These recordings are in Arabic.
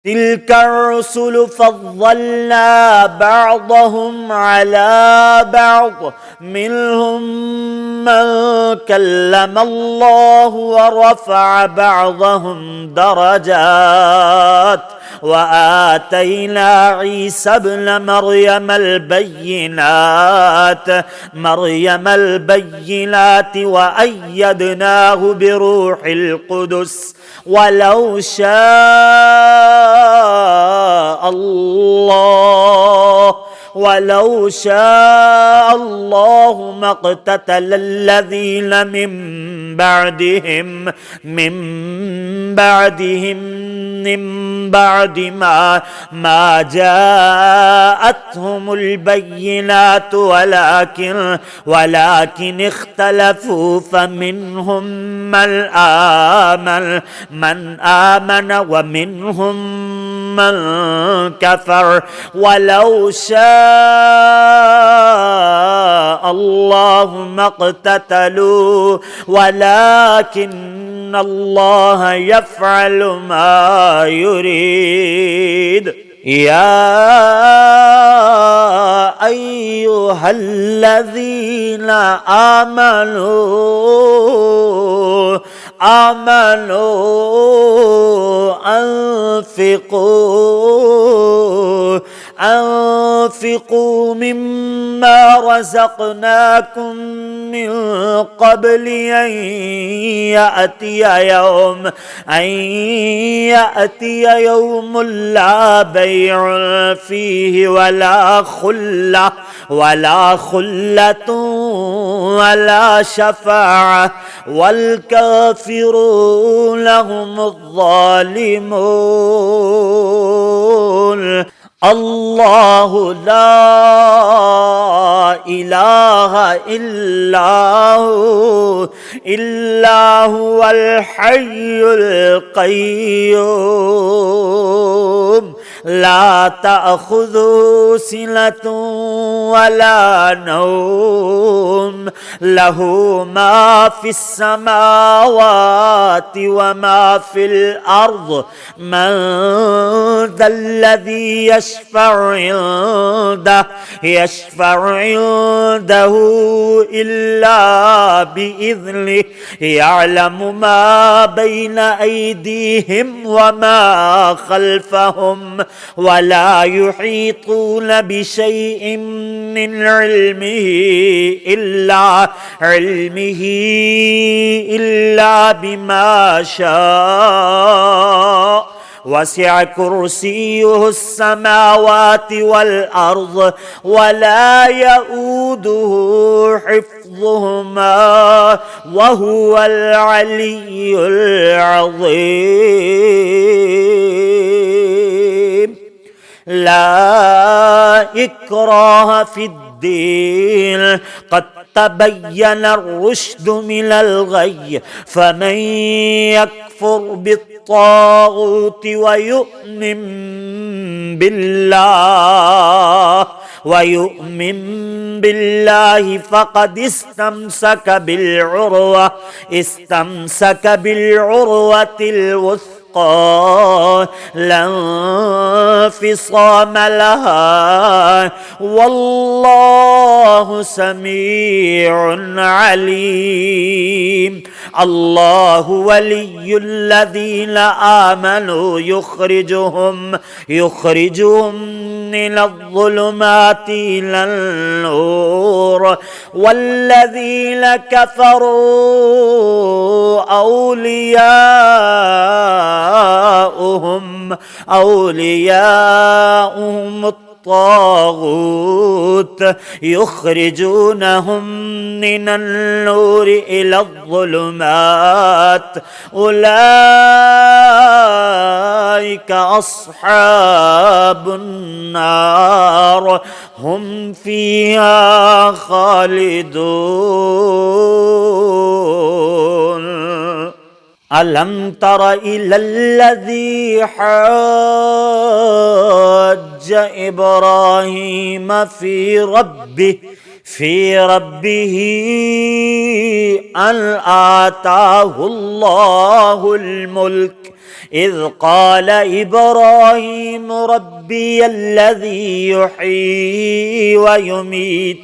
تلك الرسل فضلنا بعضهم على بعض منهم من كلم الله ورفع بعضهم درجات وآتينا عيسى ابن مريم البينات وأيدناه بروح القدس ولو شاء الله ما اقتتل الذين من بعد ما جاءتهم البينات ولكن اختلفوا فمنهم من آمن ومنهم من كفر ولو شاء الله ما اقتتلوا ولكن الله يفعل ما يريد. يا أيها الذين آمنوا أنفقوا مما رزقناكم من قبل أن يأتي يوم لا بيع فيه ولا خلة ولا شفاعة والكافرون هم الظالمون. الله لا إله إلا هو الحي القيوم لا تأخذه سنة ولا نوم له ما في السماوات وما في الأرض من ذا الذي يشفع عنده إلا بإذنه يعلم ما بين أيديهم وما خلفهم ولا يحيطون بشيء من علمه إلا بما شاء وسع كرسيه السماوات والأرض ولا يؤوده حفظهما وهو العلي العظيم. لا إكراه في الدين قد تبين الرشد من الغي فمن يكفر بالطاغوت ويؤمن بالله فقد استمسك بالعروة الوثقى لا انفصام لها والله سميع عليم. الله ولي الذين آمنوا يخرجهم من الظلمات إلى النور والذين كفروا أولياؤهم الطاغوت يخرجونهم من النور إلى الظلمات أولئك أصحاب النار هم فيها خالدون. ألم تر إلى الذي حاج إبراهيم في ربه أن آتاه الله الملك إذ قال إبراهيم ربي الذي يحيي ويميت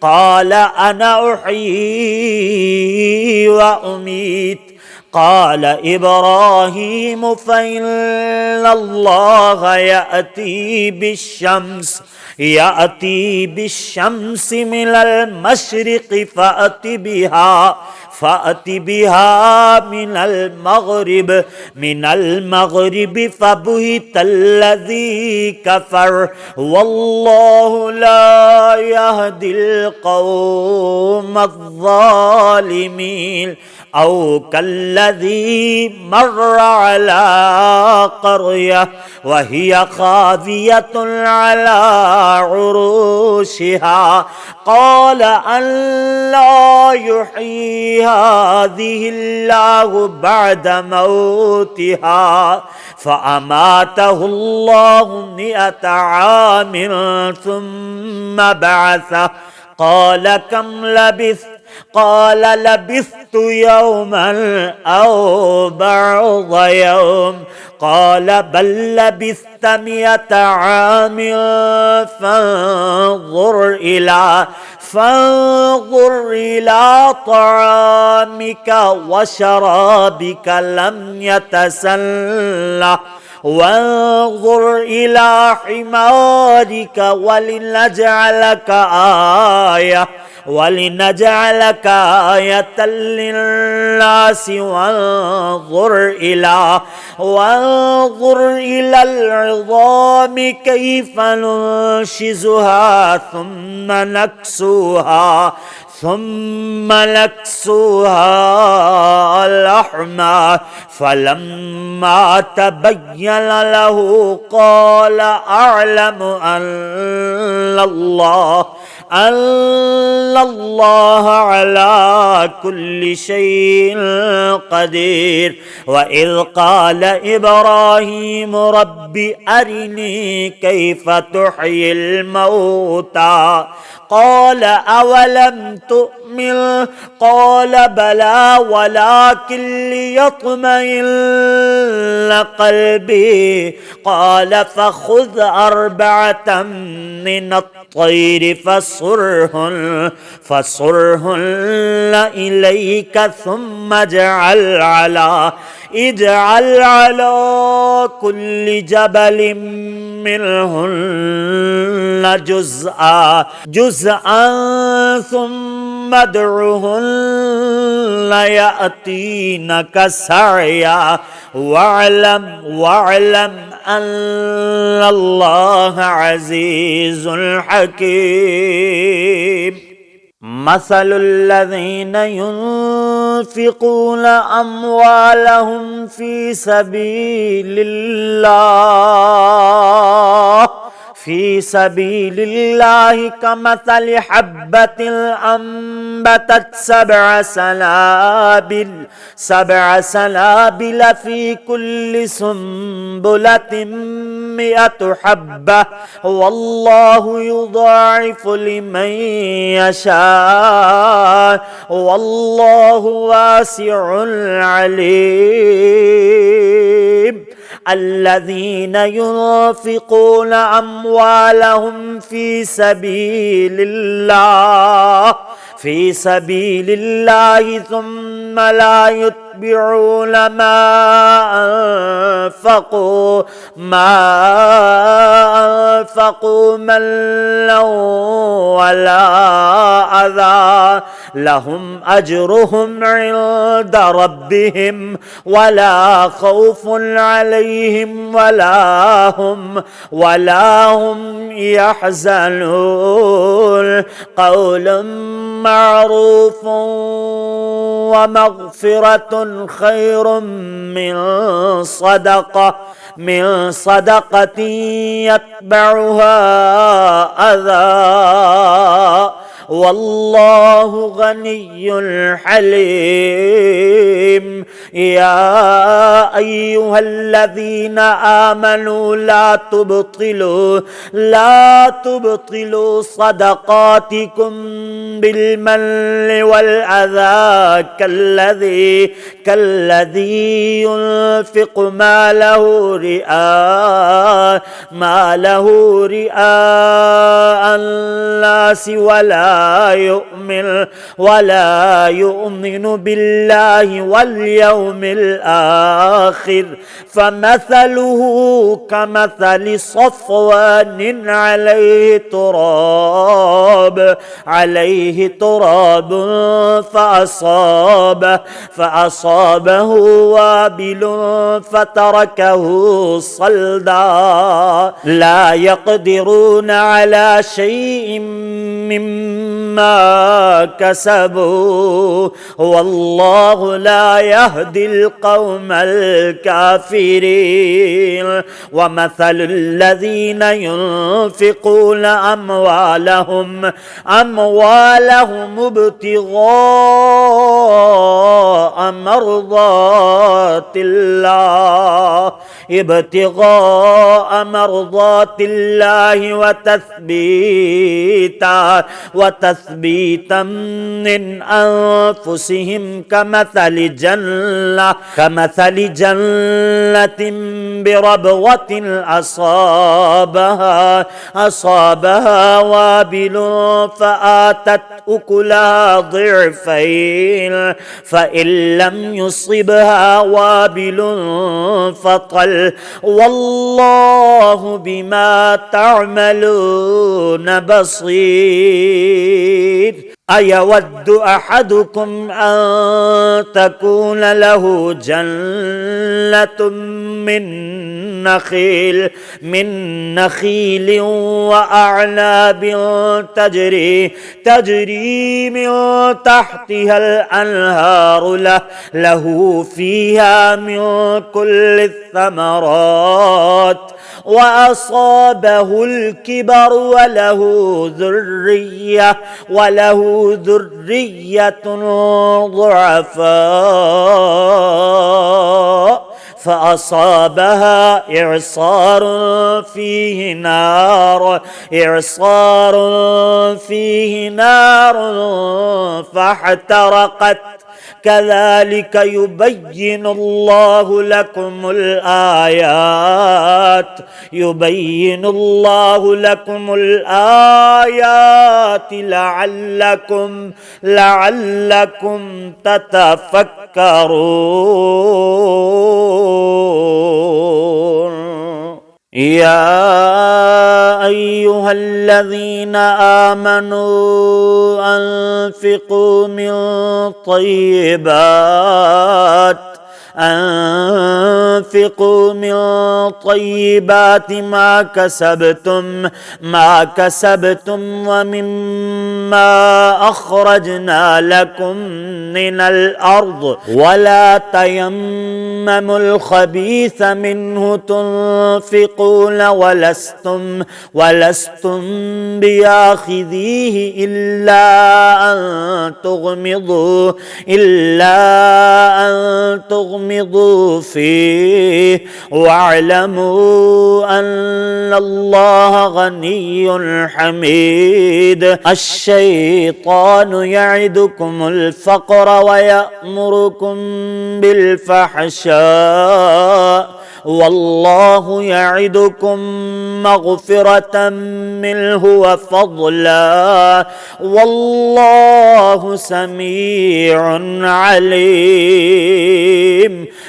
قال أنا أحيي وأميت قال إبراهيم فإن الله يأتي بالشمس من المشرق فأت بها من المغرب فبهت الذي كفر والله لا يهدي القوم الظالمين أو كالذي مر على قرية وهي خاوية على عروشها قال أن لا يحيي هذه الله بعد موتها فأماته الله 100 عام ثم بعثه قال كم لبثت قال لبثت يوما أو بعض يوم قال بل لبثت 100 عام فانظر إلى طعامك وشرابك لم يتسنه وانظر إلى حمارك ولنجعلك آية للناس وانظر إلى العظام كيف ننشزها ثم نكسوها لحما فلما تبين له قال أعلم أن الله على كل شيء قدير وإذ قال إبراهيم رب أرني كيف تحيي الموتى قال أولم تؤمن قال بلى ولكن ليطمئن قلبي قال فخذ 4 من الطير فصرهن إليك ثم اجعل على كل جبل منهن جزءا ثم ادعهن يأتينك سعيا واعلم أن الله عزيز حكيم مثل الذين ينفقون أموالهم في سبيل الله كمثل حبة أنبتت 7 سنابل في كل سنبلة 100 حبة والله يضاعف لمن يشاء والله واسع عليم الذين ينفقون أموالهم في سبيل الله ثم لا يتبعون ما أنفقوا منا ولا أذى لهم أجرهم عند ربهم ولا خوف عليهم ولا هم يحزنون قول معروف ومغفرة خير من صدقة يتبعها أذى والله غني حليم. يا أيها الذين آمنوا لا تبطلوا صدقاتكم بالمن والأذى كالذي ينفق ماله رئاء الناس ولا يؤمن بالله واليوم الآخر، فمثله كمثل صفوان عليه تراب فأصابه وابل فتركه صلدا، لا يقدرون على شيء مما كسبوا، والله لا يهدي القوم الكافرين. ومثل الذين ينفقون أموالهم ابتغاء مرضات الله وتثبيتا من أنفسهم كمثل جنة بربوة أصابها وابل فآتت أكلها ضعفين، فإن لم يصبها وابل فطل، والله بما تعملون بصير. أيود أحدكم أن تكون له جنة من نخيل وأعناب تجري من تحتها الأنهار له فيها من كل الثمرات، وأصابه الكبر وله ذرية ضعفاء فأصابها إعصار فيه نار فاحترقت. كذلك يبين الله لكم الآيات لعلكم تتفكرون. يا أيها الذين آمنوا أنفقوا من طيبات ما كسبتم ومما أخرجنا لكم من الأرض، ولا تيمموا الخبيث منه تنفقون ولستم بآخذيه إلا أن تغمضوا فيه، واعلموا أن الله غني حميد. الشيطان يعدكم الفقر ويأمركم بالفحشاء، والله يعدكم مغفرة منه وفضلا، والله سميع عليم.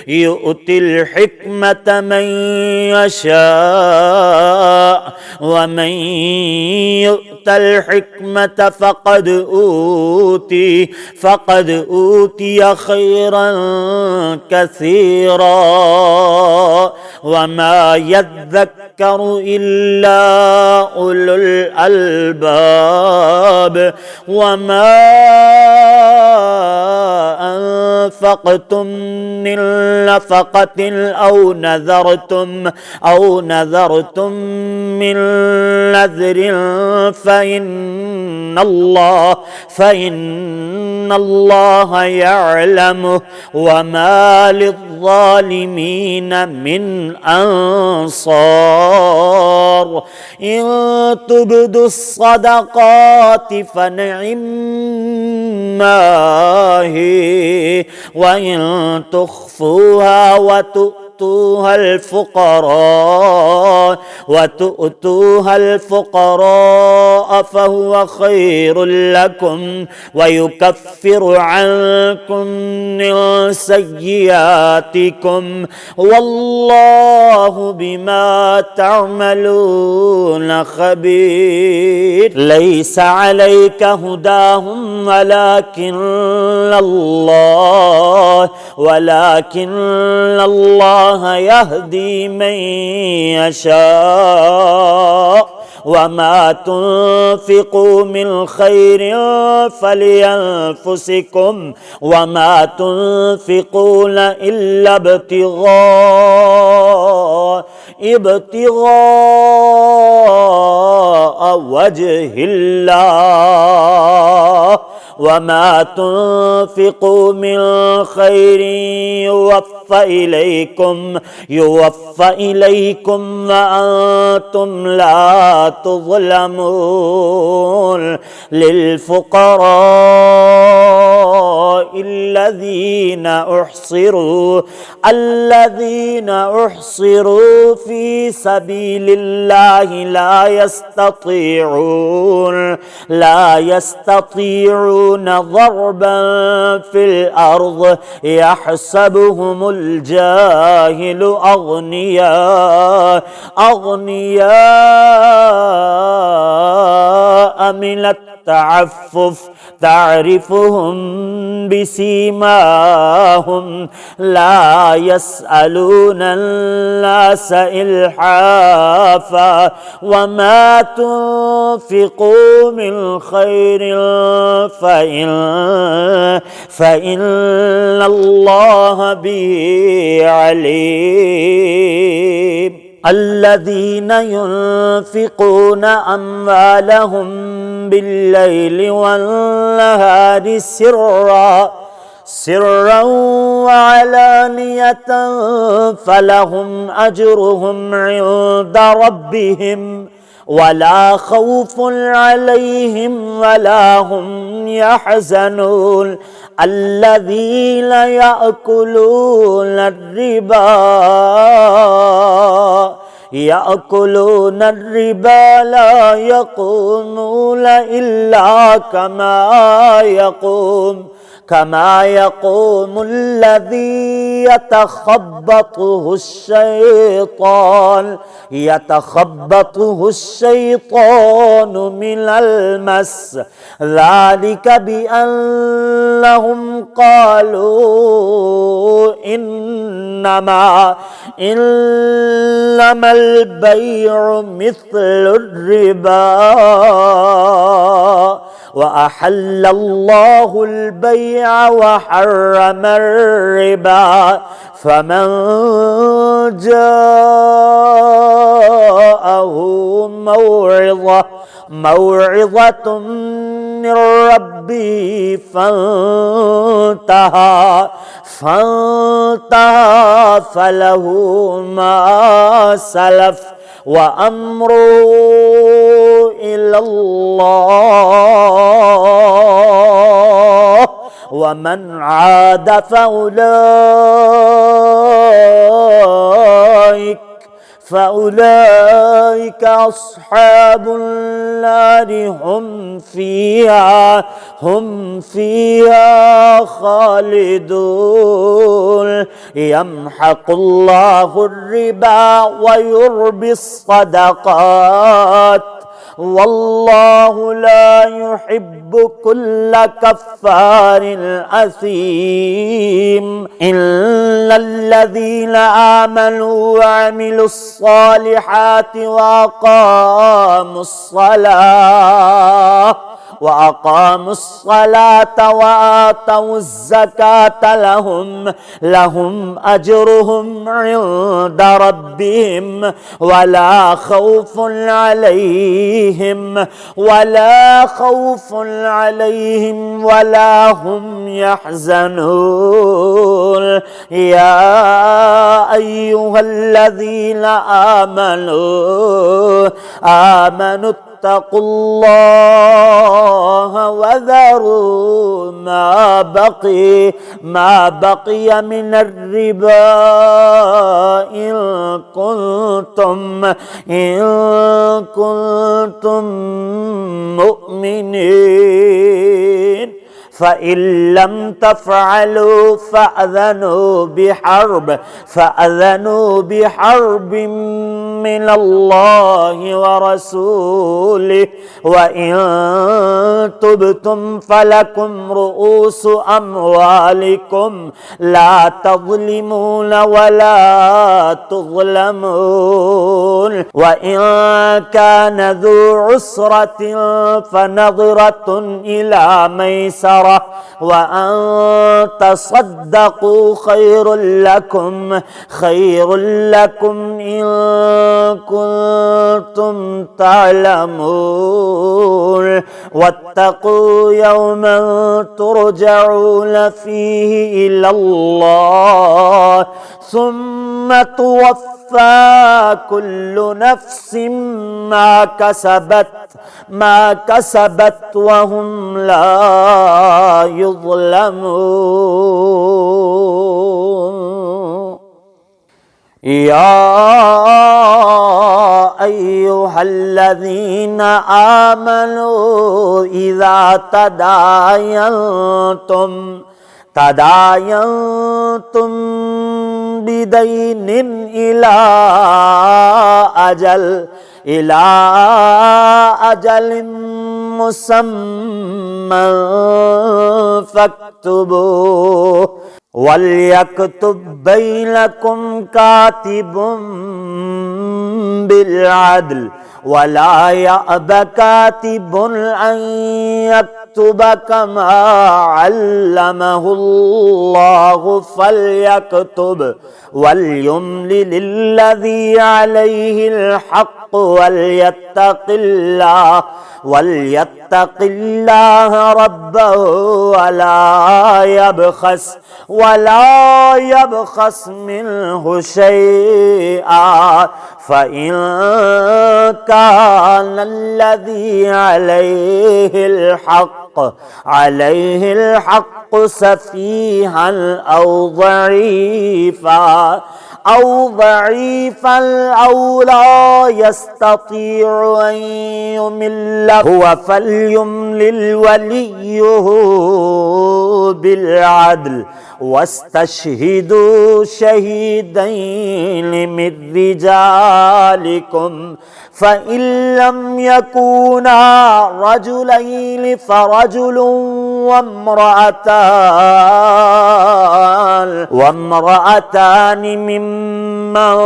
يؤتي الحكمة من يشاء، ومن يؤت الحكمة فقد أوتي خيرا كثيرا، وما يذكر إلا أولو الألباب. وما أنفقتم من نفقة أو نذرتم من نذر فإن الله يعلمه وما للظالمين من أنصار إن تبدوا الصدقات فنعما هي وإن تخفوها وتؤتوها الفقراء فهو خير لكم ويكفر عنكم من سيئاتكم والله بما تعملون خبير ليس عليك هداهم ولكن الله يهدي من يشاء وما تنفقوا من خير فلينفسكم وما تنفقون إلا ابتغاء وجه الله وما تنفقوا من خير يوفى إليكم وأنتم لا تظلمون للفقراء الذين أحصروا في سبيل الله لا يستطيعون ضربا في الأرض يحسبهم الجاهل أغنياء من التعفف تعرفهم بسيماهم لا يسألون الناس إلحافا وما تنفقوا من خير فإن الله به عليم الذين ينفقون أموالهم بالليل والنهار سرا وعلانية فلهم أجرهم عند ربهم ولا خوف عليهم ولا هم يحزنون الذين يأكلون الربا لا يقومون إلا كما يقوم الذي يتخبطه الشيطان من المس ذلك بأنهم قالوا إنما البيع مثل الربا وأحل الله البيع وحرم الربا فمن جاءه موعظة من ربه فانتهى فله ما سلف وأمره إلى الله ومن عاد فأولئك أصحاب النار هم فيها خالدون يمحق الله الربا ويربي الصدقات والله لا يحب كل كفار أثيم إلا الذين آمنوا وعملوا الصالحات وأقاموا الصلاة وآتوا الزكاة لهم أجرهم عند ربهم ولا خوف عليهم ولا هم يحزنون. يا أيها الذين آمنوا اتقوا الله وذروا ما بقي من الربا إن كنتم مؤمنين فإن لم تفعلوا فأذنوا بحرب من الله ورسوله وإن تبتم فلكم رؤوس أموالكم لا تظلمون ولا تظلمون. وإن كان ذو عسرة فنظرة إلى ميسرة وأن تصدقوا خير لكم إن كنتم تعلمون. واتقوا يوما ترجعون فيه إلى الله ثم توفى كل نفس ما كسبت وهم لا يظلمون. يا أيها الذين آمنوا إذا تداينتم بدين إلى أجل مسمى فاكتبوه وليكتب بينكم كاتب بالعدل ولا يأب كاتب أن يكتب كما علمه الله فليكتب وليملل الذي عليه الحق وليتق الله ربه ولا يبخس منه شيئا فإن كان الذي عليه الحق سفيها أو ضعيفا أو لا يستطيع أن يمل هو فليملل وليه بالعدل واستشهدوا شهيدين من رجالكم فإن لم يكونا رجلين فرجل وامرأتان ممن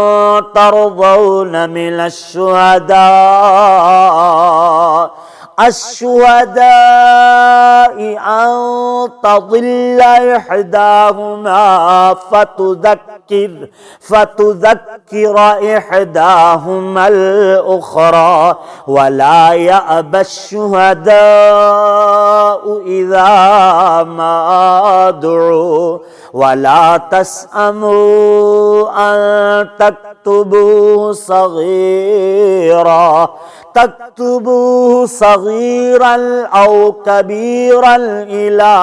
ترضون من الشهداء أن تضل إحداهما فتذكر إحداهما الأخرى ولا يأبى الشهداء إذا ما دعوا ولا تسأموا أن تكتبوه صغيرا أو كبيرا إلى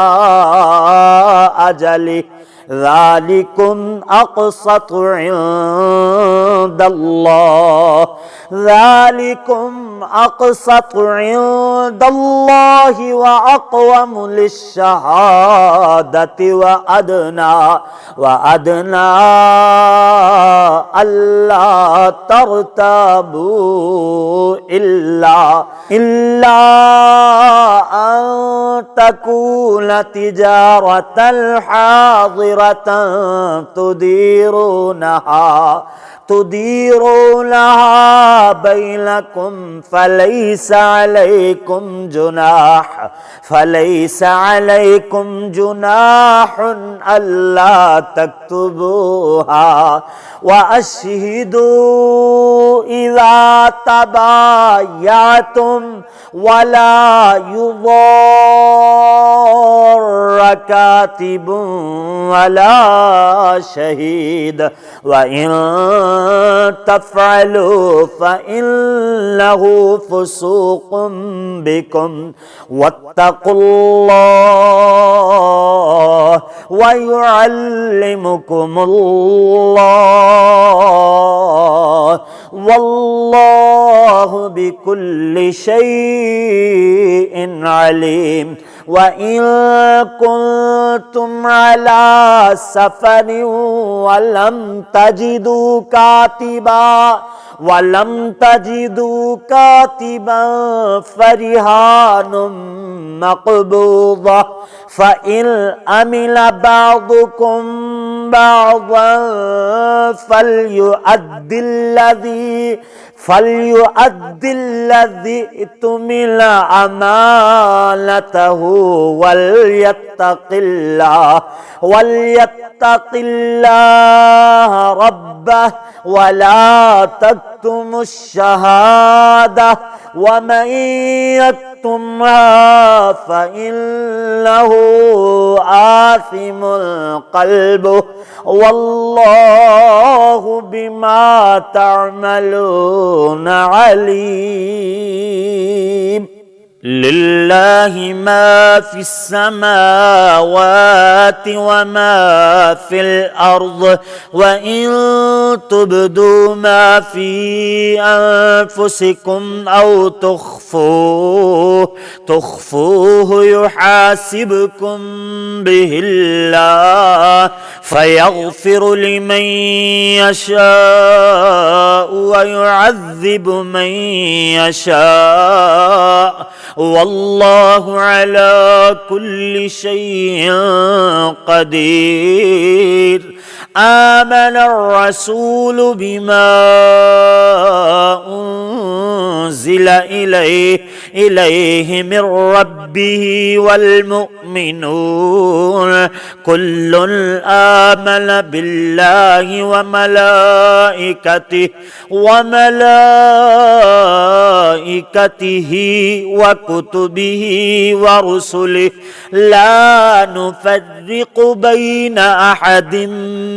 أجله ذلكم أقسط عند الله ذلكم أقسط عند الله وأقوم للشهادة وأدنى ألا ترتابوا إلا أن تكون تجارة حاضرة تديرونها بينكم فليس عليكم جناح ألا تكتبوها وأشهدوا إذا تبايعتم ولا يضار كاتب ولا شهيد وإن تفعلوا فإنه فسوق بكم واتقوا الله ويعلمكم الله والله بكل شيء عليم. وإن كنتم على سفر ولم تجدوا كاتبا فرهان مقبوضة فإن أمن بعضكم بعضا فليؤدي الذي اؤتمن أمانته وليتق الله ربه ولا تكتموا الشهادة ومن يكتمها فإنه آثم قلبه والله بما تعملون عليم. لله ما في السماوات وما في الأرض وإن تبدوا ما في أنفسكم أو تخفوه يحاسبكم به الله فيغفر لمن يشاء ويعذب من يشاء والله على كل شيء قدير. آمن الرسول بما أنزل إليه من ربه والمؤمنون كل آمن بالله وملائكته وكتبه ورسله لا نفرق بين أحد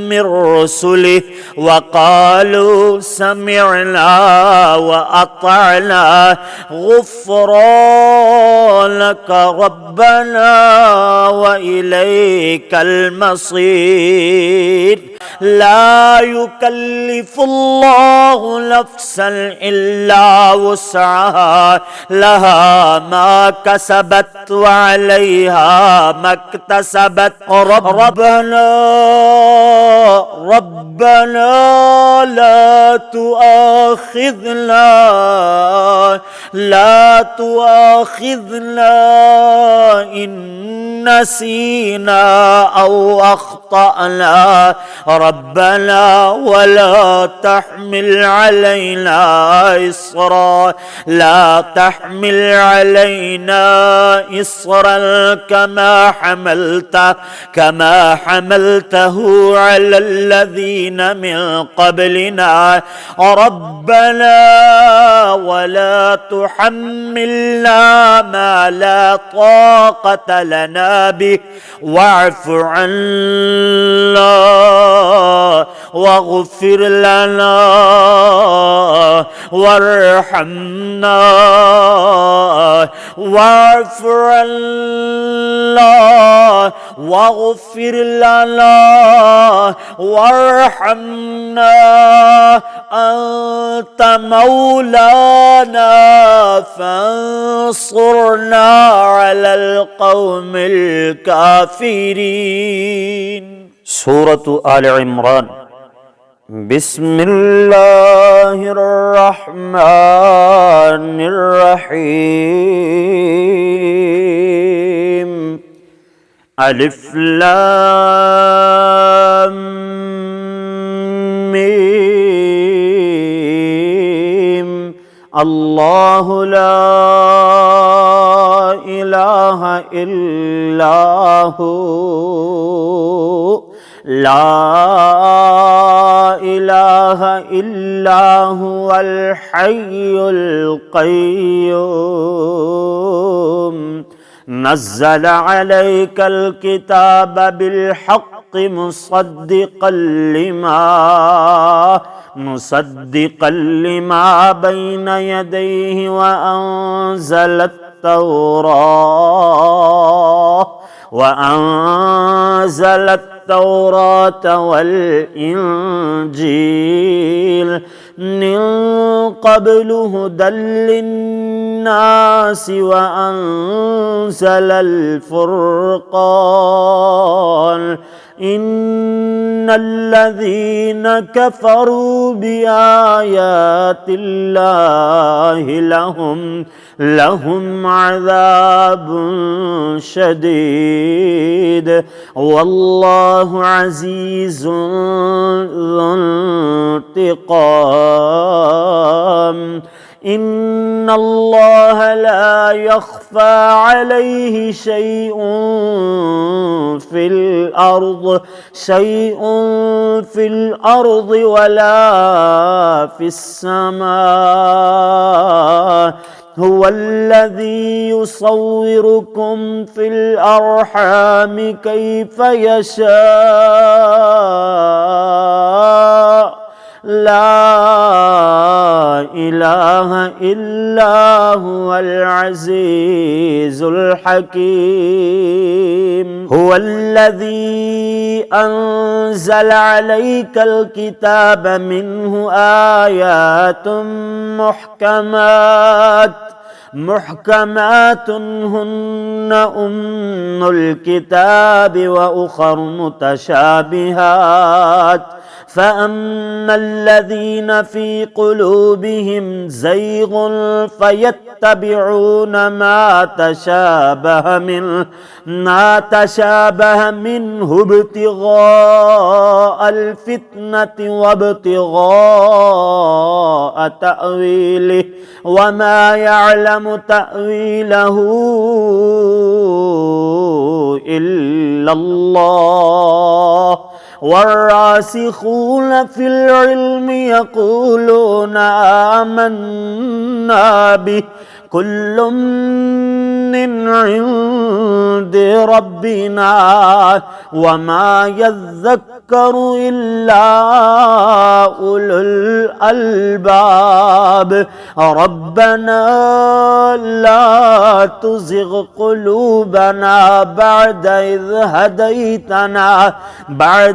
من رسله وقالوا سمعنا وأطعنا غفرانك ربنا وإليك المصير. لا يكلف الله نفسا إلا وسعها لها ما كسبت وعليها ما اكتسبت ربنا لا تؤاخذنا إن نسينا أو أخطأنا ربنا ولا تحمل علينا إصرا كما حملته على الذين من قبلنا ربنا ولا تحملنا ما لا طاقة لنا به واعف عنا واغفر لنا وارحمنا واعف عنا واغفر لنا وارحمنا أنت مولانا فانصرنا على القوم الكافرين. سورة آل عمران. بسم الله الرحمن الرحيم. ألف لام ميم. الله لا إله إلا هو لا إله إلا هو الحي القيوم. نزل عليك الكتاب بالحق مصدقا لما بين يديه وأنزل التوراة والإنجيل من قبل هدى للناس وأنزل الفرقان. إن الذين كفروا بآيات الله لهم عذاب شديد والله عزيز ذو انتقام. إن الله لا يخفى عليه شيء في الأرض ولا في السماء. هو الذي يصوركم في الأرحام كيف يشاء. لا إله إلا هو العزيز الحكيم. هو الذي أنزل عليك الكتاب منه آيات محكمات هن أم الكتاب وأخر متشابهات. فأما الذين في قلوبهم زيغ فيتبعون ما تشابه منه ابتغاء الفتنة وابتغاء تأويله وما يعلم تأويله إلا الله. والراسخون في العلم يقولون آمنا به كل من عند ربنا وما يذكر إلا أولو الألباب. ربنا لا تزغ قلوبنا بعد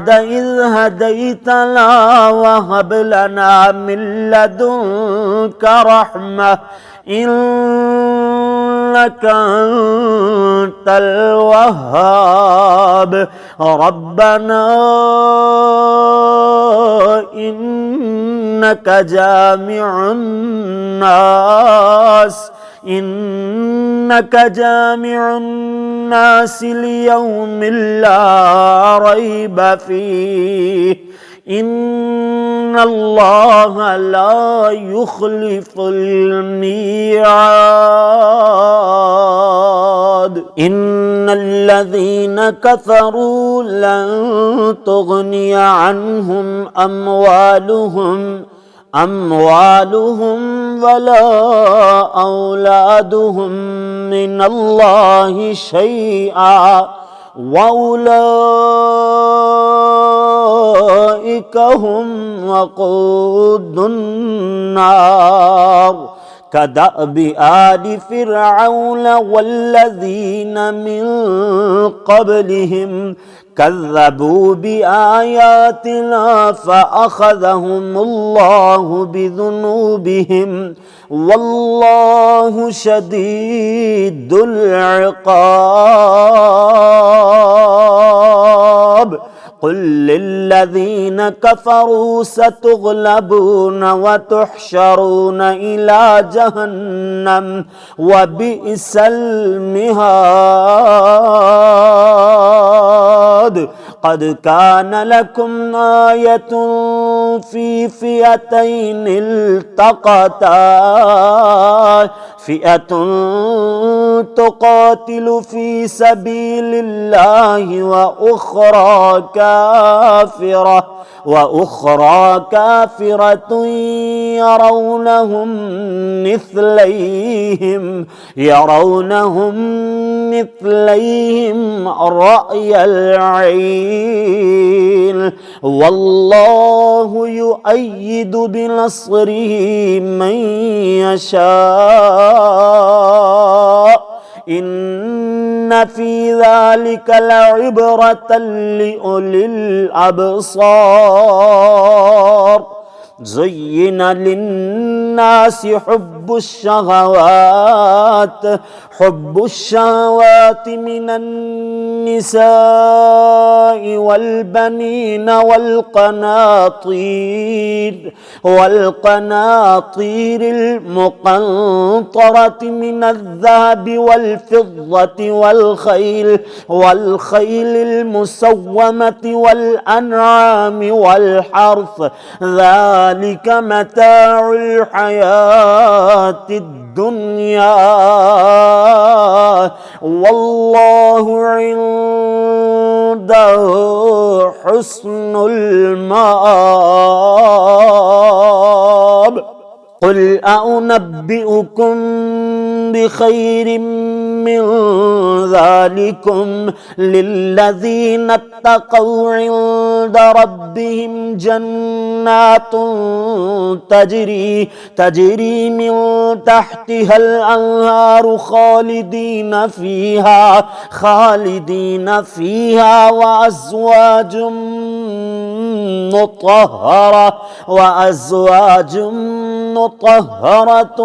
إذ هديتنا وهب لنا من لدنك رحمة إنك أنت الوهاب. ربنا إنك جامع الناس ليوم لا ريب فيه إن الله لا يخلف الميعاد. إن الذين كفروا لن تغني عنهم أموالهم ولا أولادهم من الله شيئا وأولئك هم وقود النار كدأب آل فرعون والذين من قبلهم كذبوا بآياتنا فأخذهم الله بذنوبهم والله شديد العقاب قل للذين كفروا ستغلبون وتحشرون إلى جهنم وبئس المهاد قد كان لكم آية في فئتين التقتا فئة تقاتل في سبيل الله وأخرى كافرة يرونهم مثليهم رأي العين والله يؤيد بنصره من يشاء إن في ذلك لعبرة لأولي الأبصار زين للناس حب الشهوات من النساء والبنين والقناطير المقنطرة من الذهب والفضة والخيل المسومة والأنعام والحرث ذلك متاع الحياة الدنيا والله عنده حسن المآب قل أنبئكم بخير من ذلكم للذين اتقوا عند ربهم جنات تجري من تحتها الأنهار خالدين فيها وأزواج مطهرة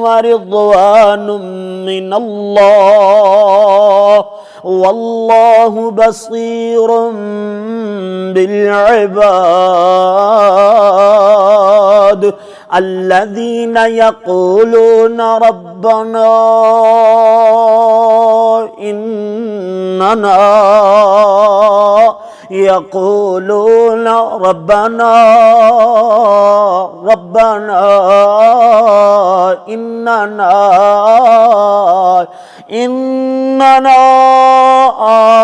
ورضوان من الله والله بصير بالعباد الذين يقولون ربنا إننا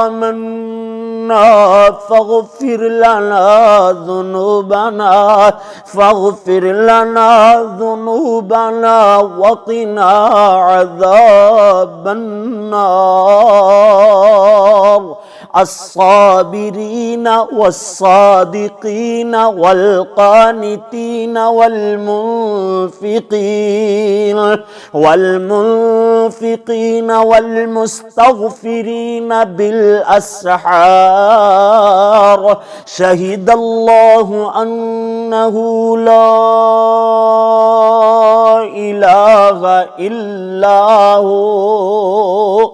آمنا فاغفر لنا ذنوبنا وقنا عذاب النار الصابرين والصادقين والقانتين والمنفقين والمستغفرين بالأسحار شهد الله أنه لا إله إلا هو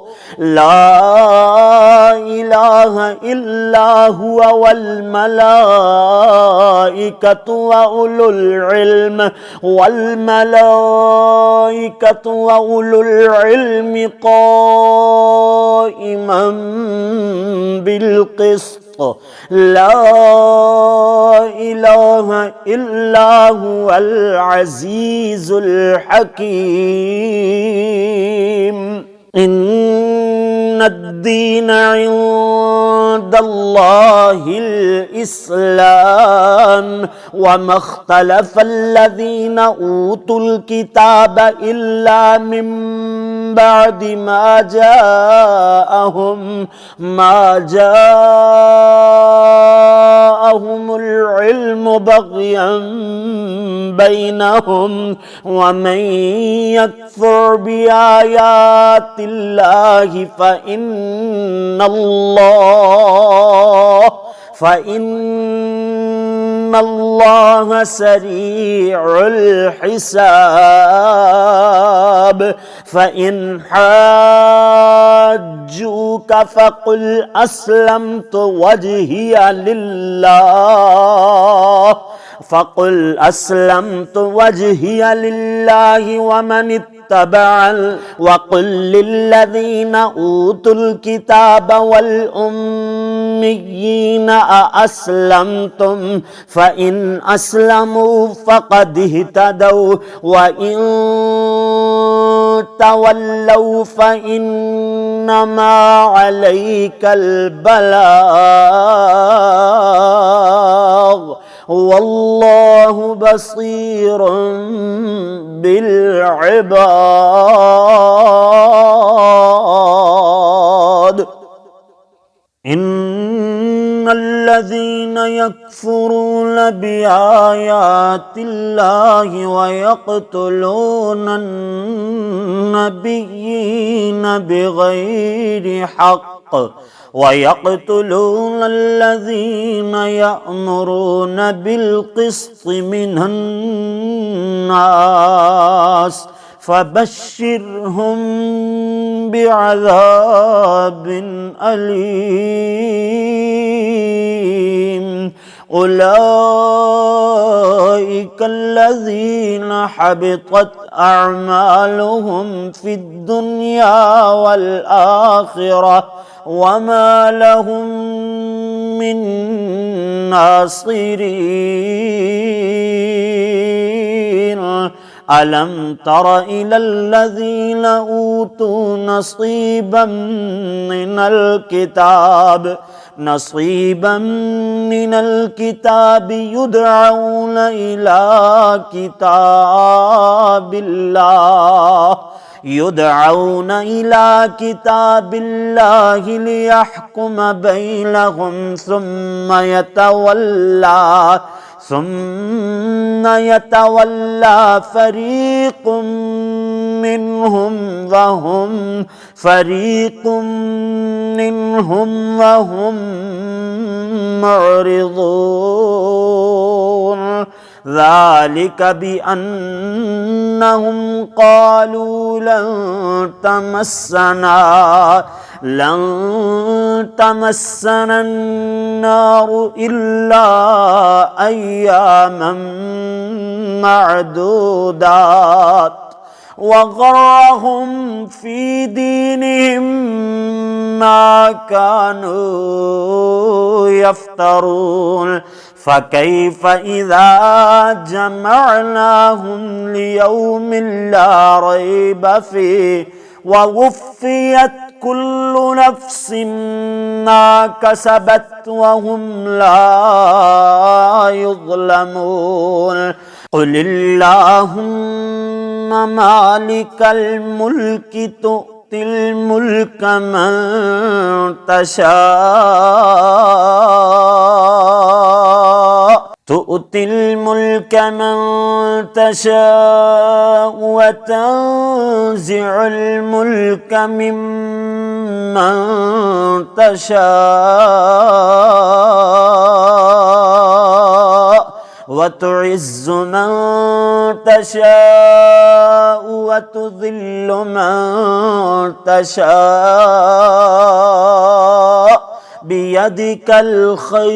والملائكة وأولو العلم قائما بالقسط لا إله إلا هو العزيز الحكيم إن الدين عند الله الإسلام وما اختلف الذين أوتوا الكتاب إلا من بعد ما جاءهم العلم بغيا بينهم ومن يكفر بآيات الله فإن الله سريع الحساب فإن حاجوك فقل أسلمت وجهي لله ومن وقل للذين أوتوا الكتاب والأميين أأسلمتم فإن أسلموا فقد اهتدوا وإن تولوا فإنما عليك البلاغ والله بصير بالعباد. إن الذين يكفرون بآيات الله ويقتلون النبيين بغير حق ويقتلون الذين يأمرون بالقسط من الناس فبشرهم بعذاب أليم. أولئك الذين حبطت أعمالهم في الدنيا والآخرة وما لهم من ناصرين. ألم تر إلى الذين أوتوا نصيبا من الكتاب يدعون إلى كتاب الله ليحكم بينهم ثم يتولى فريق منهم وهم معرضون. ذلك بأنهم قالوا لن تمسنا النار إلا أياما معدودات وغرهم في دينهم ما كانوا يفترون. فكيف إذا جمعناهم ليوم لا ريب فيه ووفيت كل نفس ما كسبت وهم لا يظلمون. قل اللهم مالك الملك تؤتي الملك من تشاء وتنزع الملك ممن تشاء وتعز من تشاء وتذل من تشاء بيدك الخير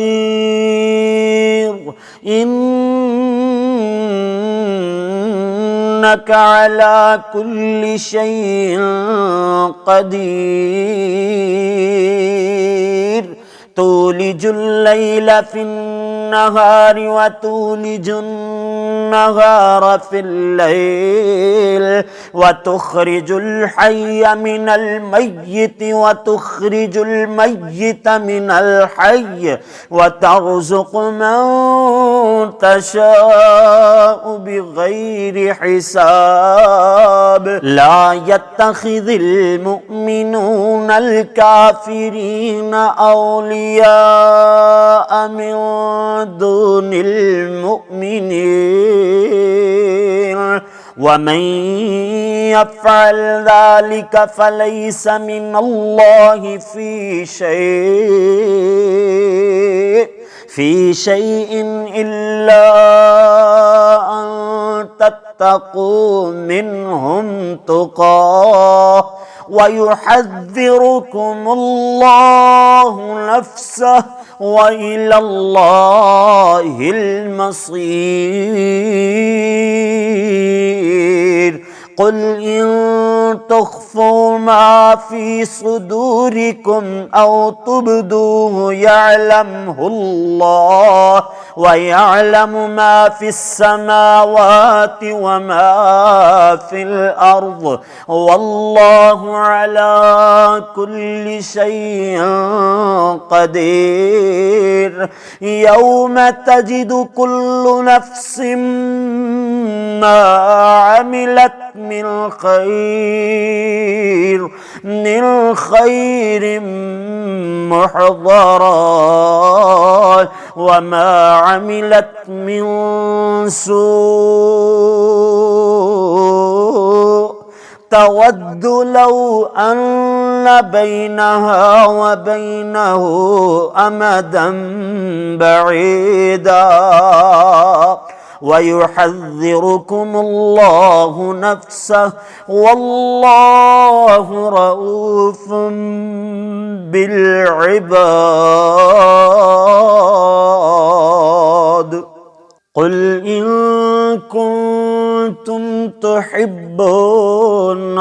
إنك على كل شيء قدير. تولج الليل في النهار وتولج النهار في الليل وتخرج الحي من الميت وتخرج الميت من الحي وترزق من تشاء بغير حساب لا يتخذ المؤمنون الكافرين أولياء من دون المؤمنين ومن يفعل ذلك فليس من الله في شيء إلا أن تتقوا منهم تقاه ويحذركم الله نفسه وإلى الله المصير قل إن تخفوا ما في صدوركم أو تبدوه يعلمه الله ويعلم ما في السماوات وما في الأرض والله على كل شيء قدير يوم تجد كل نفس ما عملت من خير محضرا وما عملت من سوء تود لو أن بينها وبينه أمدا بعيدا ويحذركم الله نفسه والله رؤوف بالعباد قل إن كنتم تحبون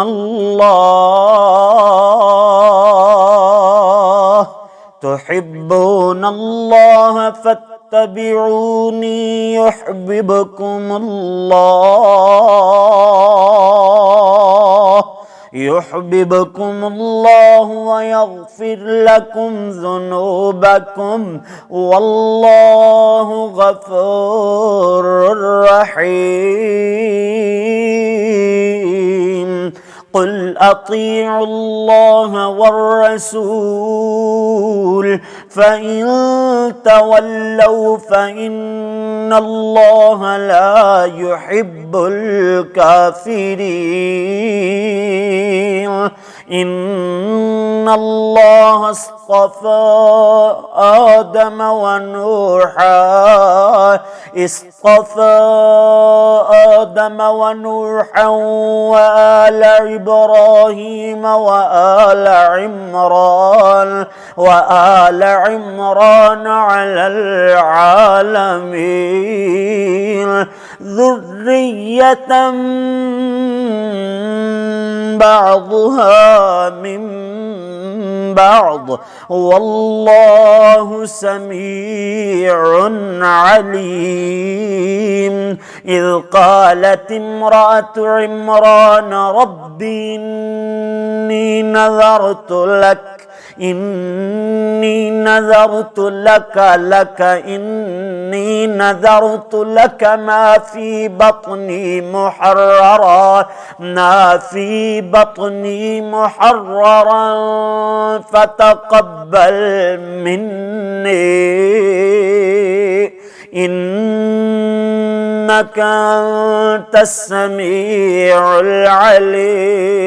الله فاتبعوني يحببكم الله ويغفر لكم ذنوبكم والله غفور رحيم قل أطيعوا الله والرسول فإن تولوا فإن الله لا يحب الكافرين إن الله اصطفى آدم ونوحا وآل إبراهيم وآل عمران على العالمين ذرية بعضها من بعض والله سميع عليم إذ قالت امرأة عمران رب إني نذرت لك ما في بطني محررا فتقبل مني إنك أنت السميع العليم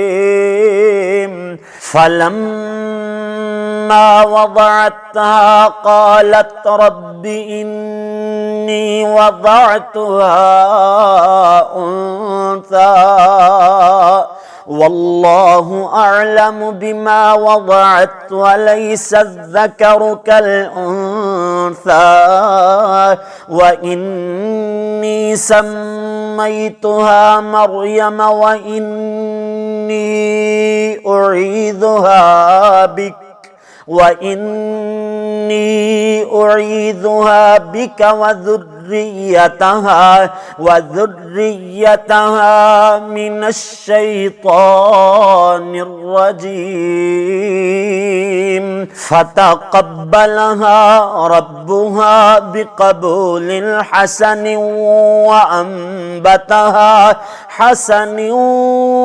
فلما وضعتها قالت رب إني وضعتها أنثى والله أعلم بما وضعت وليس الذكر كالأنثى وإني سميتها مريم وإني وإني أعيذها بك وذريتها من الشيطان الرجيم فتقبلها ربها بقبول حسن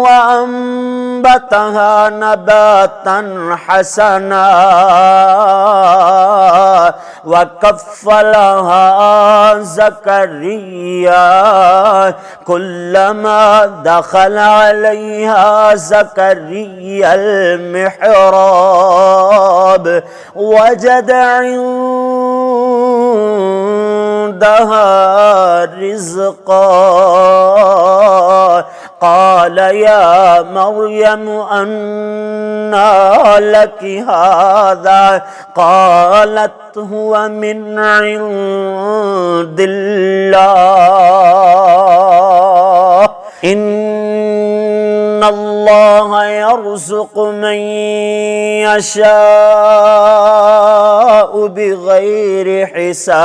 وأنبتها نباتا حسنا وكفلها زكريا كلما دخل عليها زكريا المحراب وجد عندها رزقا قال يا مريم أنى لك هذا قالت هو من عند الله إن الله يرزق من يشاء بغير حساب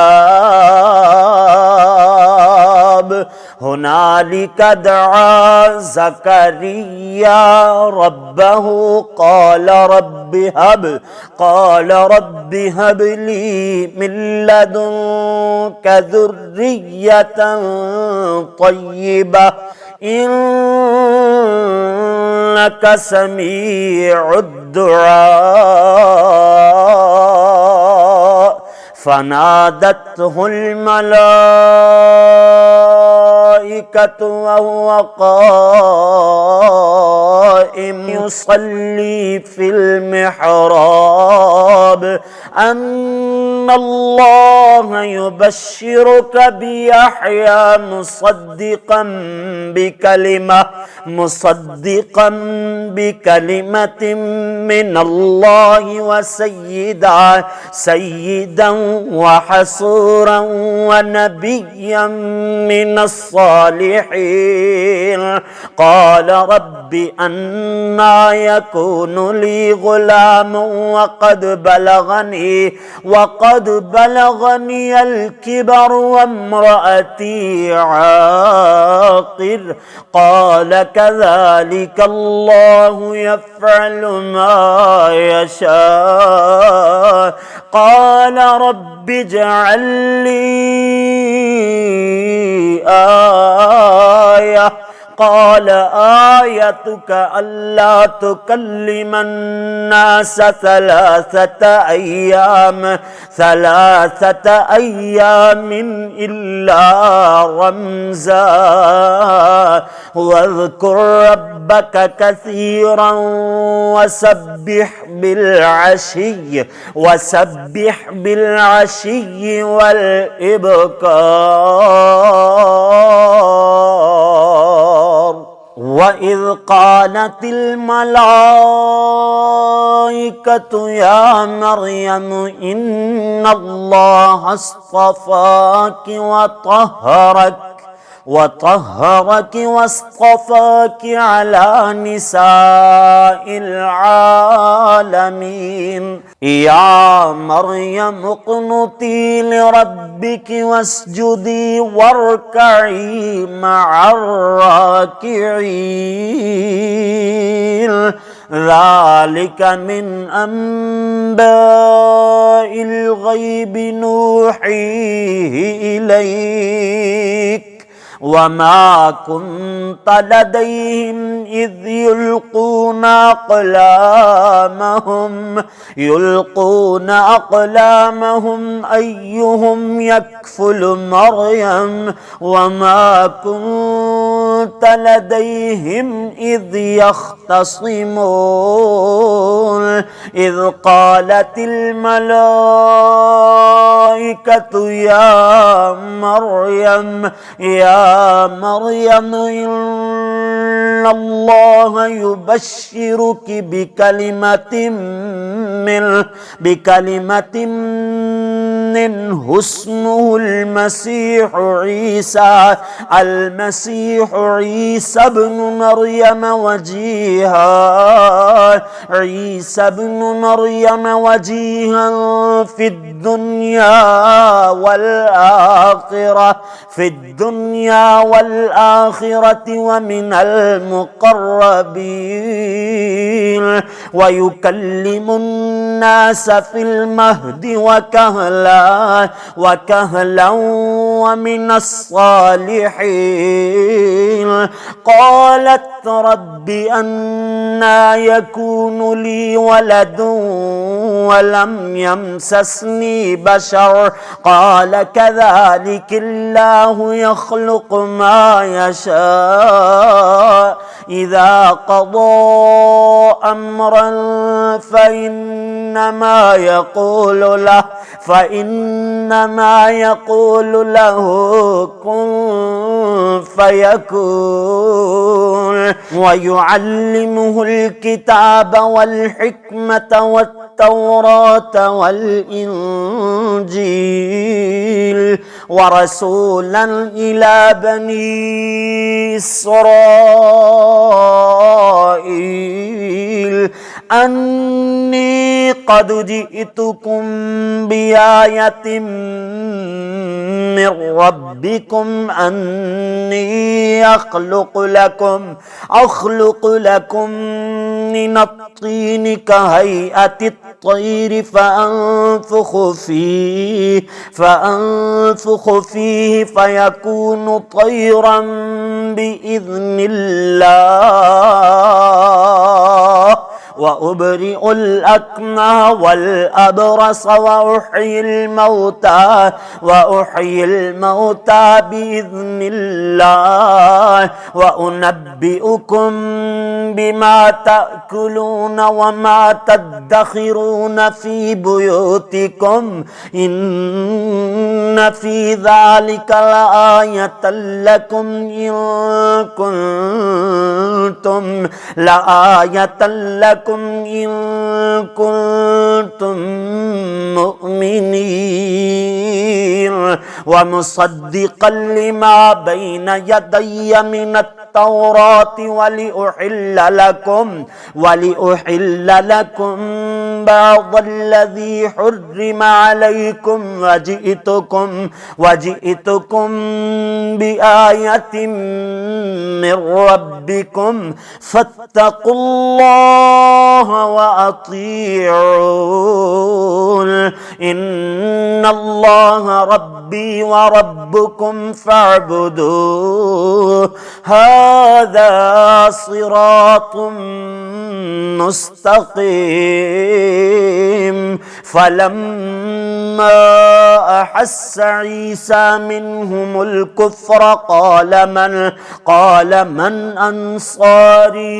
هنالك دعا زكريا ربه قال رب هب لي من لدنك ذرية طيبة إنك سميع الدعاء فنادته الملائكة وهو قائم يصلي في المحراب أن الله يبشرك بيحيى مصدقا بكلمة من الله سيدا وحصورا ونبيا من الصالحين قال رب أنى يكون لي غلام وقد بلغني الكبر وامرأتي عاقر قال كذلك الله يفعل ما يشاء قال رب اجعل لي آية قال آيتك ألا تكلم الناس ثلاثة أيام إلا رمزا واذكر ربك كثيرا وسبح بالعشي والإبكار وإذ قالت الملائكة يا مريم إن الله اصطفاك وطهرك واصطفاك على نساء العالمين يا مريم اقنتي لربك واسجدي واركعي مع الراكعين ذلك من أنباء الغيب نوحيه إليك وما كنت لديهم إذ يلقون أقلامهم أيهم يكفل مريم وما كنت لديهم إذ يختصمون إذ قالت الملائكة يا مريم إن الله يبشرك بكلمة منه اسمه المسيح عيسى. المسيح عيسى ابن مريم وجيها، عيسى ابن مريم وجيها في الدنيا والآخرة، في الدنيا والآخرة ومن المقربين، ويكلم الناس في المهد وكهلا ومن الصالحين. قالت رب أنى يكون لي ولد ولم يمسسني بشر، قال كذلك الله يخلق ما يشاء، إذا قضى أمرا فإنما يقول له كن فيكون. ويعلمه الكتاب والحكمة والتوراة والإنجيل، ورسولا إلى بني إسرائيل أني قد جئتكم بآية من ربكم أني أخلق لكم من الطين كهيئة الطير فأنفخ فيه فيكون طيرا بإذن الله، وأبرئ الأكمه والأبرص وأحيي الموتى بإذن الله، وأنبئكم بما تأكلون وما تدخرون في بيوتكم، إن في ذلك لآية لكم إن كنتم مؤمنين. ومصدقا لما بين يدي من التوراة ولأحل لكم بعض الذي حرم عليكم، وجئتكم بآية من ربكم فاتقوا الله وأطيعون، إن الله ربي وربكم فاعبدوه، هذا صراط مستقيم. فلما أحس عيسى منهم الكفر قال من أنصاري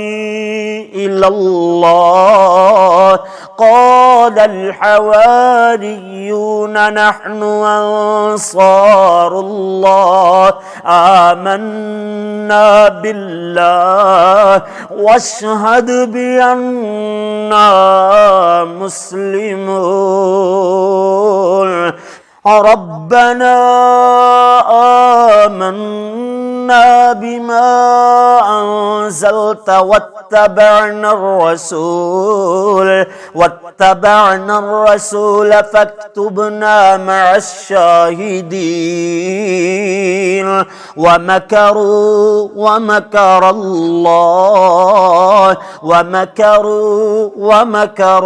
إلى الله، قال الحواريون نحن أنصار الله، آمنا بالله واشهد بأننا مسلمون. ربنا آمنا بما أنزلت واتبعنا الرسول فاكتبنا مع الشاهدين. ومكر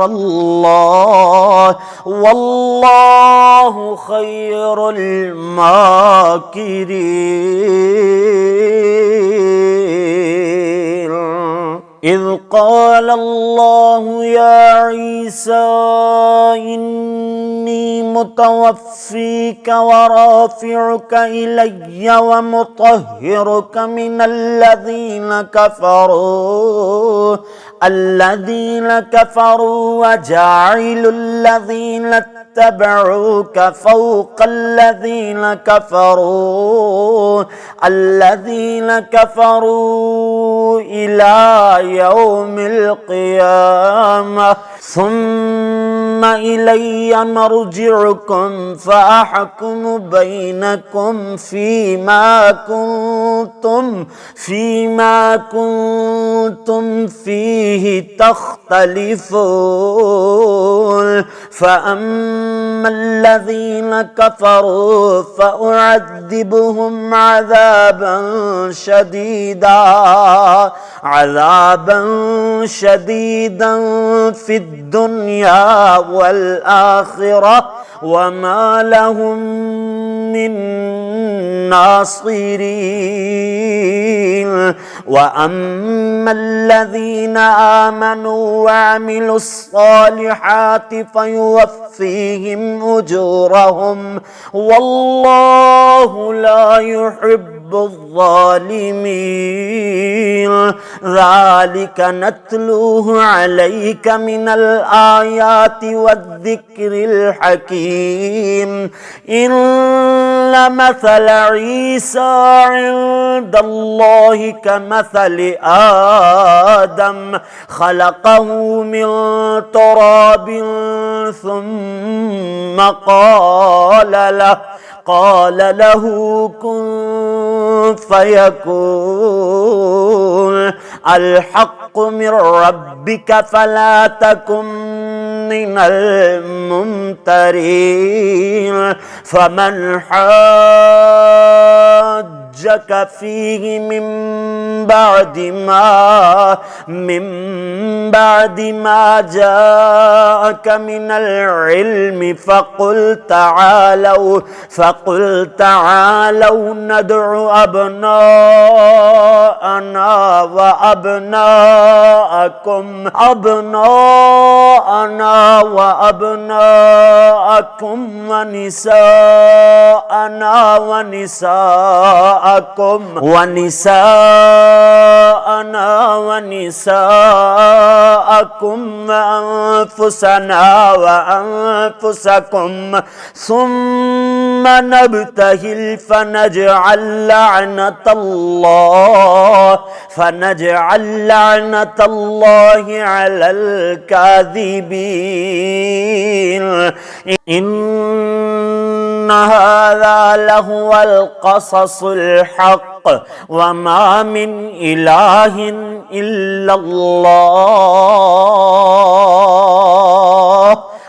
الله والله خير الماكرين. إذ قال الله يا عيسى إني متوفيك ورافعك إلي ومطهرك من الذين كفروا وجاعل الذين اتبعوك فوق الذين كفروا إلى يوم القيامة. ثم إلي مرجعكم فأحكم بينكم فيما كنتم فيه تختلفون فأما الذين كفروا فأعذبهم عذابا شديدا في الدنيا والآخرة وما لهم من ناصرين وأما الذين آمنوا وعملوا الصالحات فيوفيهم أجورهم والله لا يحب الظالمين ذلك نتلوه عليك من الآيات والذكر الحكيم إن مثل عيسى عند الله كمثل آدم خلقه من تراب ثم قال له كن فيكون الحق من ربك فلا تكن من الممترين فمن حاجك فيه من بعد ما جاءك من العلم فقل تعالوا ندع أبناءنا وأبناءكم ونساءنا ونساءكم وأنفسنا وأنفسكم ثم نبتهل فنجعل لعنة الله على الكاذبين إن هذا لهو القصص الحق وما من إله إلا الله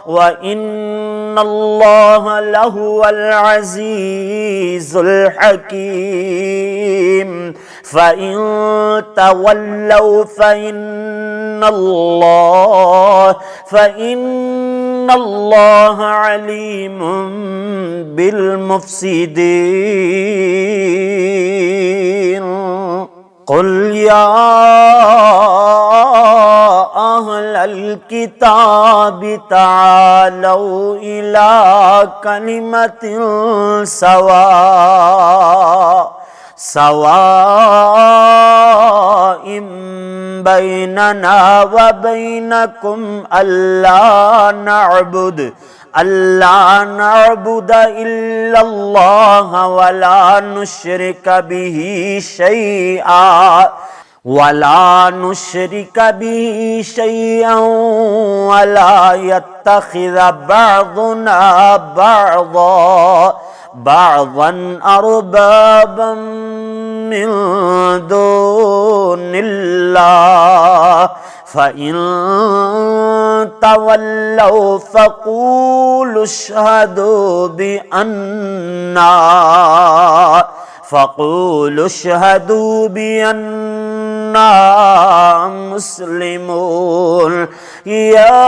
وإن الله لهو العزيز الحكيم فإن تولوا فإن الله عليم بالمفسدين قل يا أهل الكتاب تعالوا إلى كلمة سواء بيننا وبينكم ألا نعبد إلا الله ولا نشرك به شيئا ولا يتخذ بعضنا بعضا أربابا من دون الله فإن تولوا فقولوا اشهدوا بأننا مسلمون يا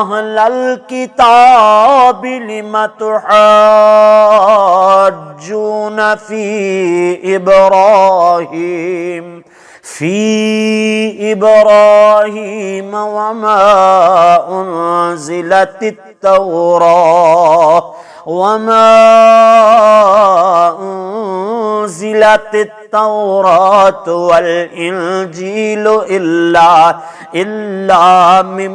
أهل الكتاب لم تحاجون في إبراهيم وما أنزلت التوراة والإنجيل إلا من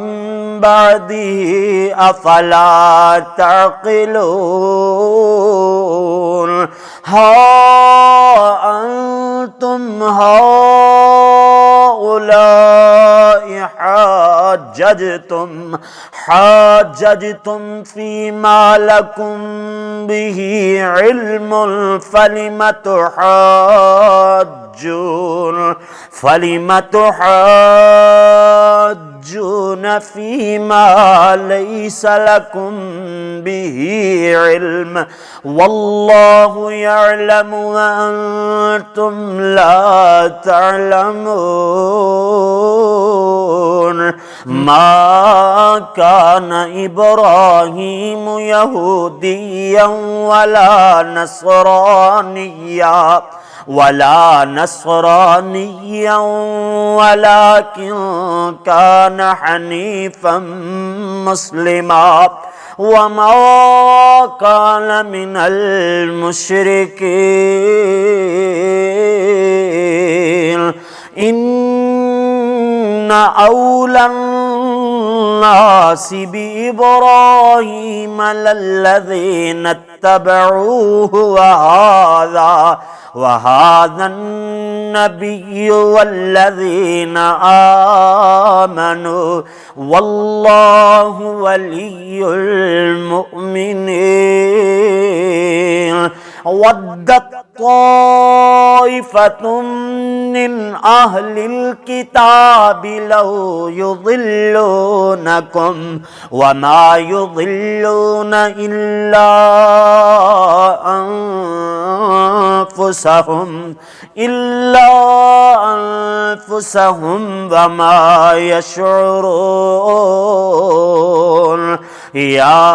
بعده أفلا تعقلون ها أنتم هؤلاء حاجون حاججتم فيما لكم به علم فلم تحاجون فيما ليس لكم به علم والله يعلم وأنتم لا تعلمون ما كان إبراهيم يهوديا ولا نصرانيا ولكن كان حنيفا مسلما وما كان من المشركين إن أولى الناس بإبراهيم للذين اتبعوه وهذا النبي والذين آمنوا والله ولي المؤمنين ودت طائفة من أهل الكتاب لو يضلونكم وما يضلون إلا أنفسهم وما يشعرون يا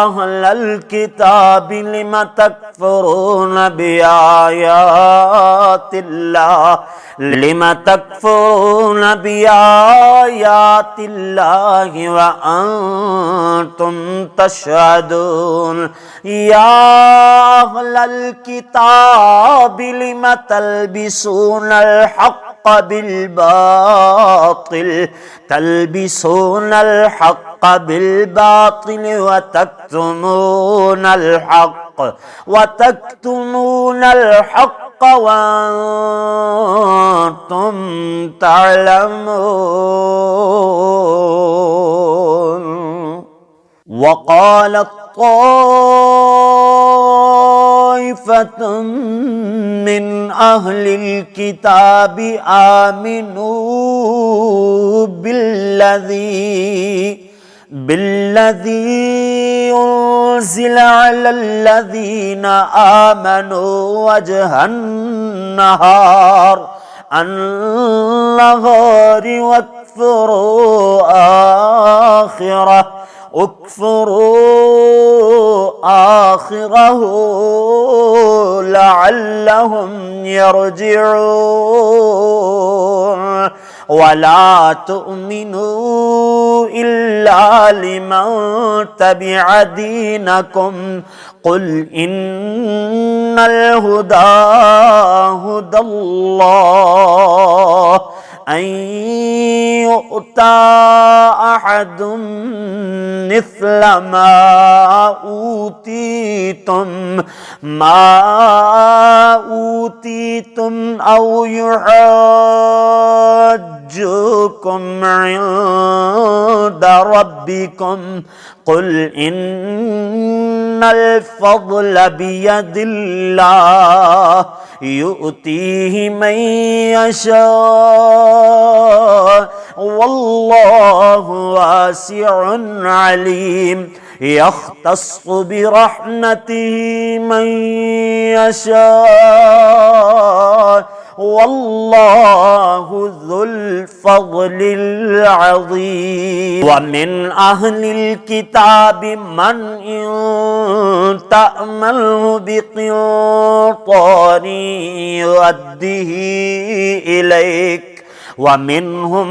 أهل الكتاب لم تكفرون بآيات الله وأنتم تشهدون يا أهل الكتاب لم تلبسون الحق بالباطل وتكتمون الحق وأنتم تعلمون وقالت طائفة من أهل الكتاب آمنوا بالذي أنزل على الذين آمنوا وجه النهار واكفروا آخره لعلهم يرجعون ولا تؤمنوا إلا لمن تبع دينكم قل إن الهدى هدى الله أن يؤتى أحد مثل ما أوتيتم أو يحاجوكم عند ربكم قل إن الفضل بيد الله يؤتيه من يشاء والله واسع عليم يختص برحمته من يشاء والله ذو الفضل العظيم ومن أهل الكتاب من إن تأمنه بقنطار يؤديه إليك ومنهم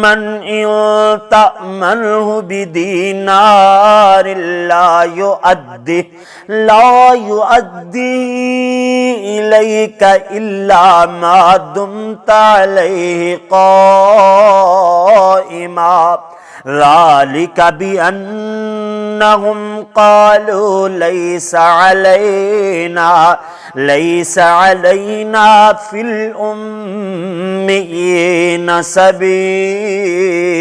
من إن تأمنه بدينار لا يؤدي إليك إلا ما دمت عليه قائما ذلك بأنهم قالوا ليس علينا في الأميين سبيل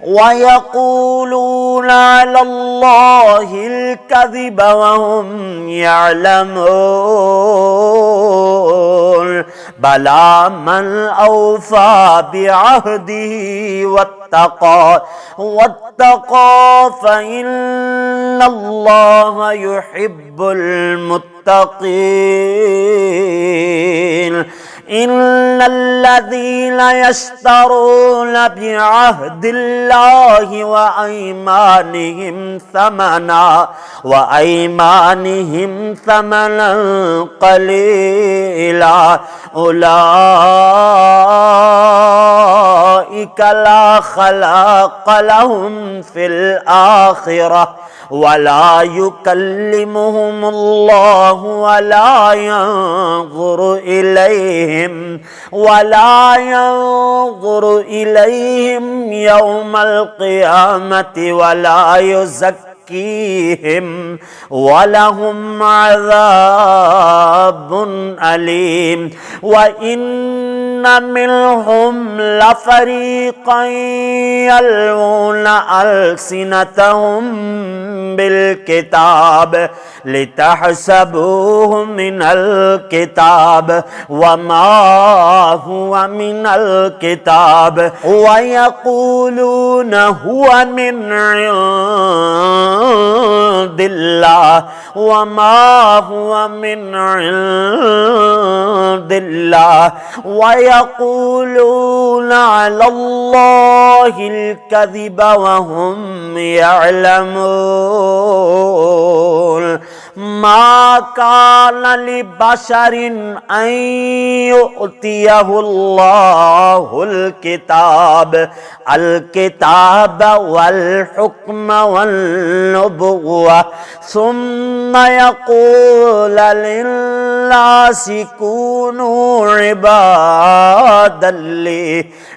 ويقولون على الله الكذب وهم يعلمون بلى من أوفى بعهده واتقى فإن الله يحب المتقين إن الذين يشترون بعهد الله وأيمانهم ثمنا قليلا أولئك لا خلاق لهم في الآخرة ولا يكلمهم الله ولا ينظر إليهم يوم القيامة ولا يزكيهم ولهم عذاب أليم وإن منهم لفريقا يلوون ألسنتهم بالكتاب لتحسبوه من الكتاب وما هو من الكتاب ويقولون هو من عند الله وما هو من عند الله ويقولون على الله الكذب وهم يعلمون ما كان لبشر أن يؤتيه الله الكتاب والحكم والنبوة ثم يقول للناس كونوا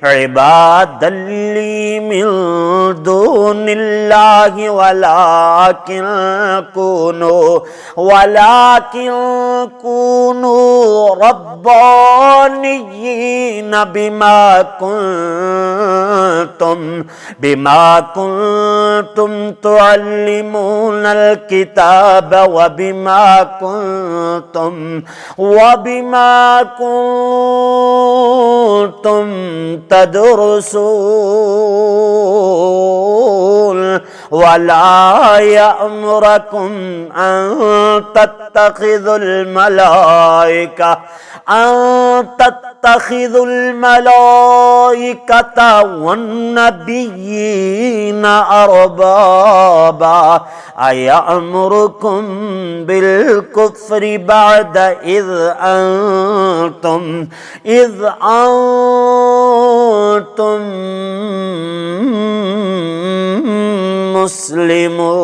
عبادا لي من دون الله ولكن كونوا ربانيين بما كنتم تعلمون الكتاب وبما كنتم تدرسون ولا يأمركم أن تتخذوا الملائكة والنبيين أربابا أيأمركم بالكفر بعد إذ أنتم مسلمون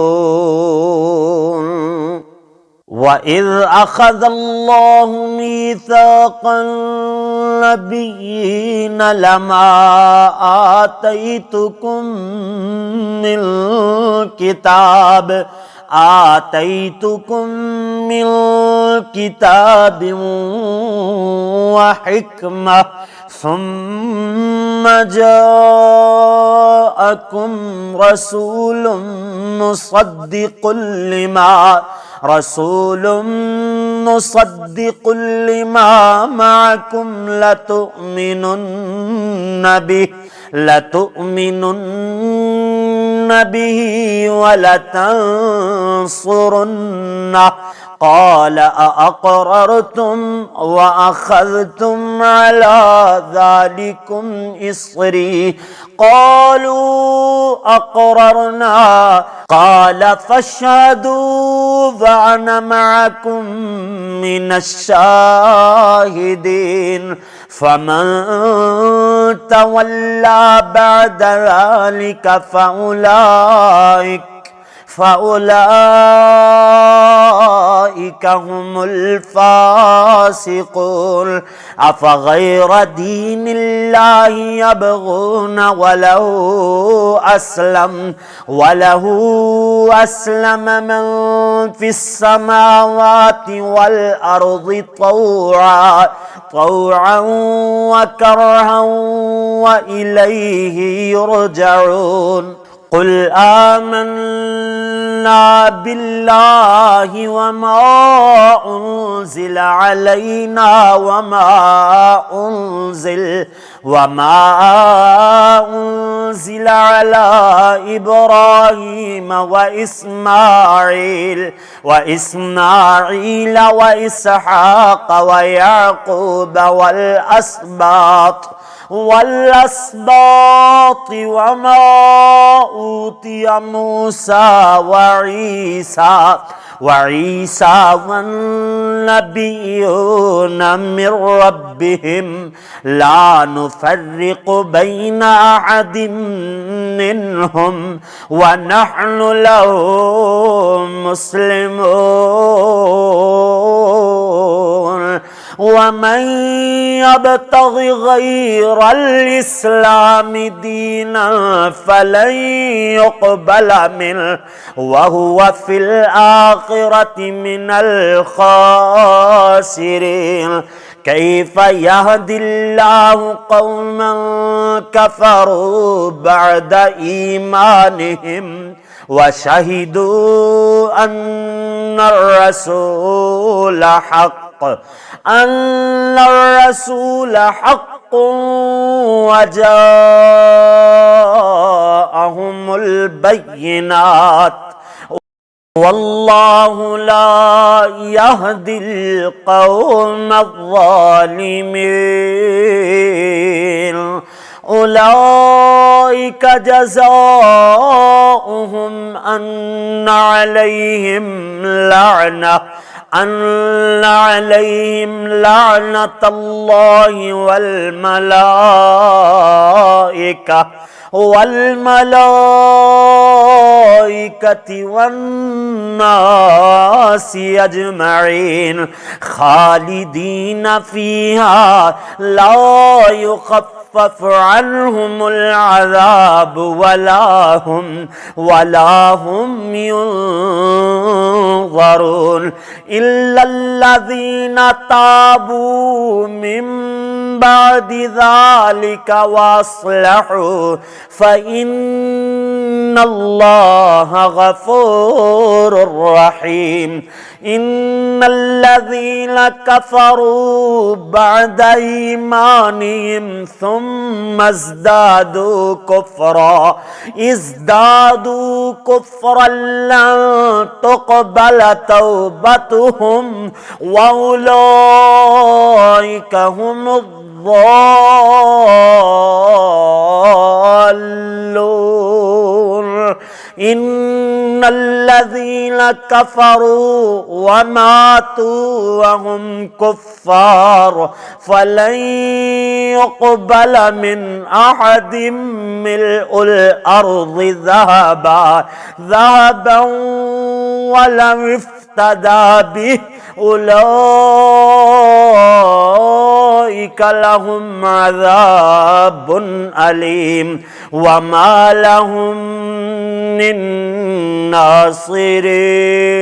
وإذ أخذ الله ميثاق النبيين لما آتيتكم من كتاب وحكمة ثم جاءكم رسول مصدق لما معكم لتؤمنن به ولتنصرنه قال أأقررتم وأخذتم على ذلكم إصري قالوا أقررنا قال فاشهدوا وأنا معكم من الشاهدين فمن تولى بعد ذلك فأولئك هم الفاسقون أفغير دين الله يبغون وله أسلم من في السماوات والأرض طوعا وكرها وإليه يرجعون قل آمنا بالله وما أنزل علينا وما أنزل على إبراهيم وإسماعيل وإسحاق ويعقوب والأسباط وما أوتي موسى وعيسى والنبيون من ربهم لا نفرق بين أحد منهم ونحن له مسلمون ومن يبتغ غير الإسلام دينا فلن يقبل منه وهو في الآخرة من الخاسرين كيف يهدي الله قوما كفروا بعد إيمانهم وشهدوا أن الرسول حق وجاءهم البينات والله لا يهدي القوم الظالمين أولئك جزاؤهم أن عليهم لعنة الله والملائكة والناس أجمعين خالدين فيها لا يخفف عنهم العذاب ولا هم ينظرون إلا الذين تابوا من بعد ذلك وأصلحوا فإن الله غفور رحيم إن الذين كفروا بعد إيمانهم ثم ازدادوا كفرا لن تقبل توبتهم وأولئك هم الضالون إن الذين كفروا وماتوا وهم كفار فلن يقبل من أحد ملء الأرض ذهبا ولو افتدى به أولئك لهم عذاب أليم وما لهم من ناصرين